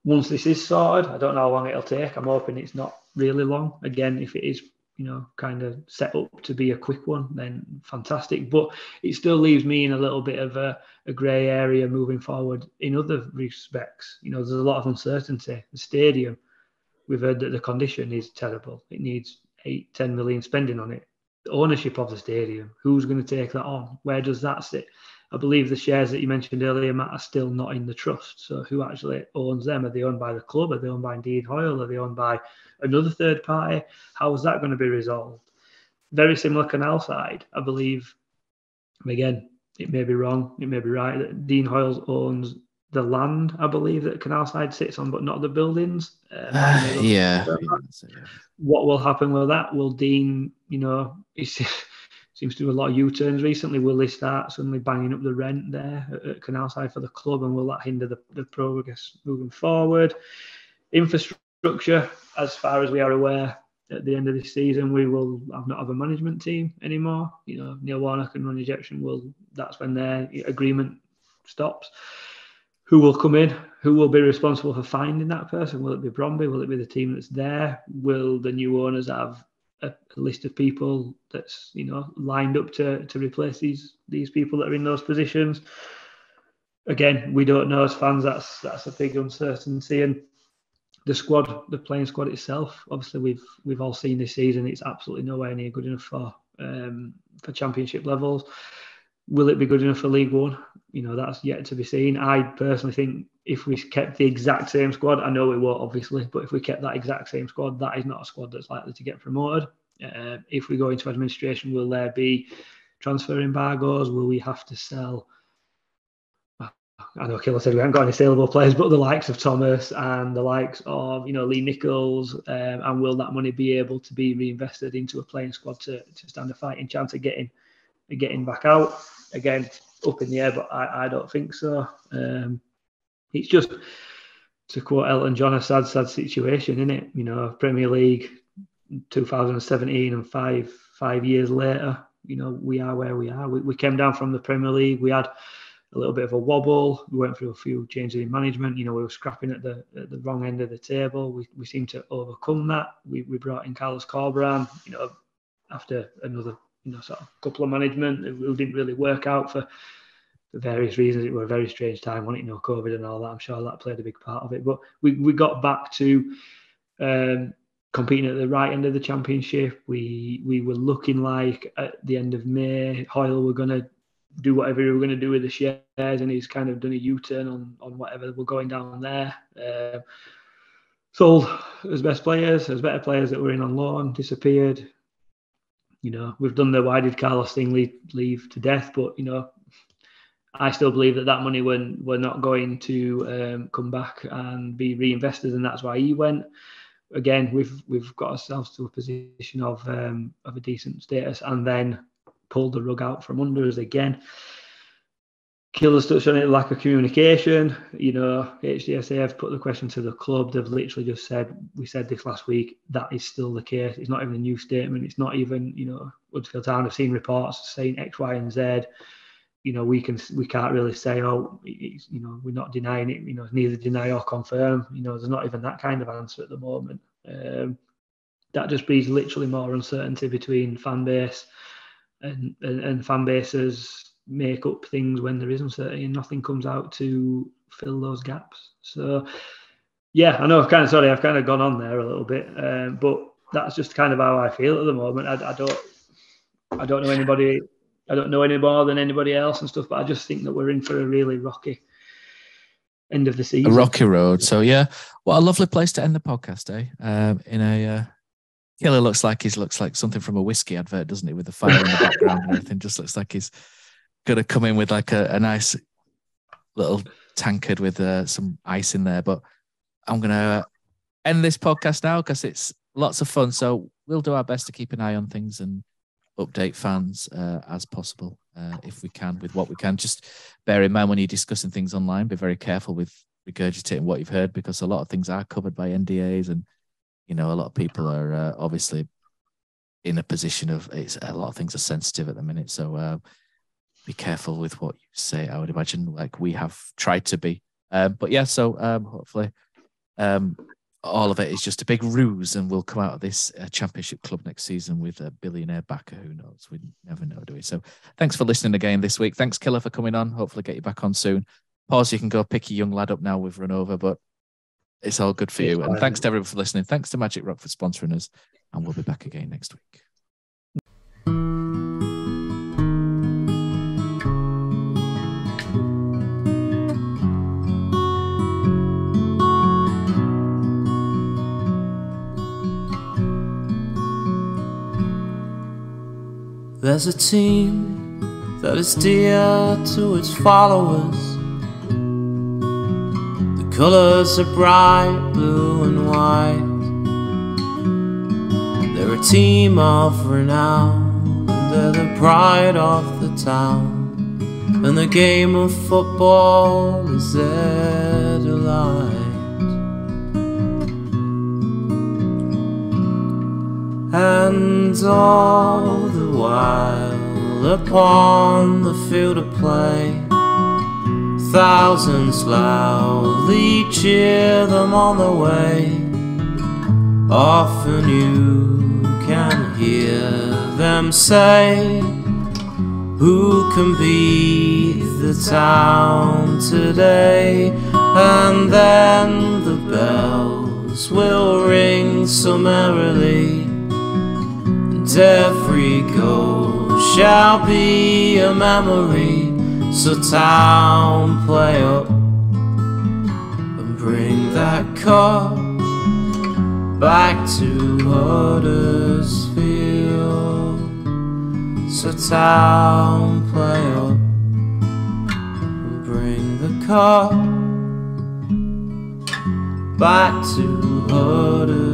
once this is sorted, I don't know how long it'll take. I'm hoping it's not really long. Again, if it is, you know, kind of set up to be a quick one, then fantastic. But it still leaves me in a little bit of a grey area moving forward in other respects. You know, there's a lot of uncertainty. The stadium, we've heard that the condition is terrible. It needs 8-10 million spending on it. The ownership of the stadium, who's going to take that on? Where does that sit? I believe the shares that you mentioned earlier, Matt, are still not in the trust. So who actually owns them? Are they owned by the club? Are they owned by Dean Hoyle? Are they owned by another third party? How is that going to be resolved? Very similar Canal side, I believe. Again, it may be wrong, it may be right, that Dean Hoyle owns the land, I believe, that Canal side sits on, but not the buildings. Yeah. What will happen with that? Will Dean, he seems to do a lot of U-turns recently. Will they start suddenly banging up the rent there at Canal side for the club, and will that hinder the progress moving forward? Infrastructure, as far as we are aware, at the end of this season, we will not have a management team anymore. Neil Warnock and Ronnie Jetson that's when their agreement stops. Who will come in? Who will be responsible for finding that person? Will it be Bromby? Will it be the team that's there? Will the new owners have a list of people that's lined up to replace these people that are in those positions? Again, we don't know as fans. That's a big uncertainty. And the playing squad itself, obviously we've all seen this season, it's absolutely nowhere near good enough for championship levels. Will it be good enough for League One? That's yet to be seen. I personally think if we kept the exact same squad, I know we won't obviously, but if we kept that exact same squad, that is not a squad that's likely to get promoted. If we go into administration, will there be transfer embargoes? Will we have to sell? I know Killer said we haven't got any saleable players, but the likes of Thomas and the likes of Lee Nichols, and will that money be able to be reinvested into a playing squad to stand a fighting chance of getting back out? Again, up in the air, but I don't think so. It's just, to quote Elton John, a sad situation, isn't it? Premier League 2017, and five years later, we are where we are. We came down from the Premier League. We had a little bit of a wobble. We went through a few changes in management. We were scrapping at the wrong end of the table. We seemed to overcome that. We brought in Carlos Corberán, after another sort of couple of management. It didn't really work out for various reasons. It was a very strange time, wasn't it? COVID and all that. I'm sure that played a big part of it. But we got back to competing at the right end of the championship. We were looking like at the end of May, Hoyle were going to do whatever we were going to do with the shares, and he's kind of done a U-turn on whatever we're going down there. Sold as better players that were in on loan, disappeared. We've done the why did Carlos thing leave to death, but I still believe that money we're not going to come back and be reinvested, and that's why he went. Again, we've got ourselves to a position of a decent status, and then pulled the rug out from under us again. Killer's touched on it, lack of communication. HDSA have put the question to the club. They've literally just said, we said this last week, that is still the case. It's not even a new statement. It's not even, Huddersfield Town have seen reports saying X, Y, and Z. We can't really say, we're not denying it. It's neither deny or confirm. There's not even that kind of answer at the moment. That just breeds literally more uncertainty between fan base and fan bases make up things when there is uncertainty and nothing comes out to fill those gaps. So, yeah, I know I've kind of gone on there a little bit, but that's just kind of how I feel at the moment. I don't know anybody. I don't know any more than anybody else and stuff, but I just think that we're in for a really rocky end of the season. A rocky road. So, yeah, what a lovely place to end the podcast, eh? Killer looks like something from a whiskey advert, doesn't it? With the fire in the background and everything. Just looks like he's going to come in with like a nice little tankard with some ice in there. But I'm going to end this podcast now because it's lots of fun. So we'll do our best to keep an eye on things and update fans as possible if we can with what we can. Just bear in mind when you're discussing things online, be very careful with regurgitating what you've heard, because a lot of things are covered by NDAs, and a lot of people are obviously in a position of a lot of things are sensitive at the minute. So be careful with what you say, I would imagine, like we have tried to be. But yeah, so hopefully all of it is just a big ruse, and we'll come out of this championship club next season with a billionaire backer. Who knows? We never know, do we? So thanks for listening again this week. Thanks, Killer, for coming on. Hopefully get you back on soon. Poz, you can go pick your young lad up now. We've run over, but it's all good for you. And thanks to everyone for listening. Thanks to Magic Rock for sponsoring us, and we'll be back again next week. There's a team that is dear to its followers. The colours are bright blue and white. They're a team of renown, and they're the pride of the town. And the game of football is their delight. And all the while upon the field of play, thousands loudly cheer them on the way. Often you can hear them say, who can beat the town today? And then the bells will ring so merrily, and every goal shall be a memory. So town, play up and bring that cup back to Huddersfield. So town, play up and bring the cup back to Huddersfield.